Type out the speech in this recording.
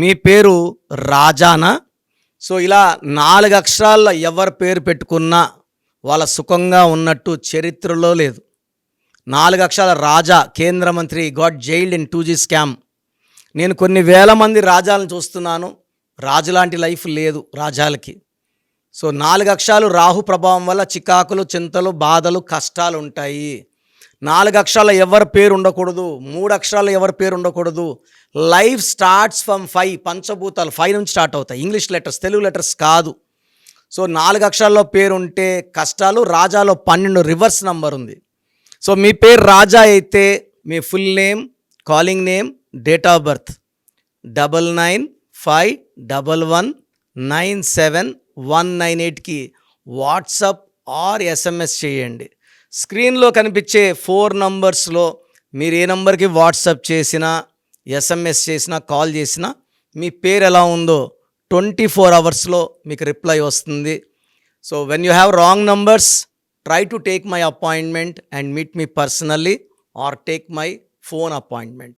మీ పేరు రాజానా? సో ఇలా 4 అక్షరాల ఎవరి పేరు పెట్టుకున్నా వాళ్ళ సుఖంగా ఉన్నట్టు చరిత్రలో లేదు. 4 అక్షరాల రాజా, కేంద్ర మంత్రి got jailed in 2G scam. నేను కొన్ని వేల మంది రాజాలను చూస్తున్నాను. రాజులాంటి లైఫ్ లేదు రాజాలకి. సో 4 అక్షరాలు రాహు ప్రభావం వల్ల చికాకులు, చింతలు, బాధలు, కష్టాలు ఉంటాయి. 4 అక్షరాల ఎవరి పేరు ఉండకూడదు. 3 అక్షరాలు ఎవరి పేరు ఉండకూడదు. లైఫ్ స్టార్ట్స్ ఫ్రమ్ 5, పంచభూతాలు 5 నుంచి స్టార్ట్ అవుతాయి. ఇంగ్లీష్ లెటర్స్, తెలుగు లెటర్స్ కాదు. సో 4 అక్షరాల్లో పేరు ఉంటే కష్టాలు. రాజాలో 12 రివర్స్ నంబర్ ఉంది. సో మీ పేరు రాజా అయితే మీ full name, calling name, date of birth 9951197198కి వాట్సాప్ ఆర్ ఎస్ఎంఎస్ చేయండి. స్క్రీన్లో కనిపించే 4 నంబర్స్లో మీరు ఏ నంబర్కి వాట్సాప్ చేసినా, ఎస్ఎంఎస్ చేసినా, కాల్ చేసినా మీ పేరు ఎలా ఉందో 24 అవర్స్లో మీకు రిప్లై వస్తుంది. So when you have wrong numbers, try to take my appointment and meet me personally or take my phone appointment.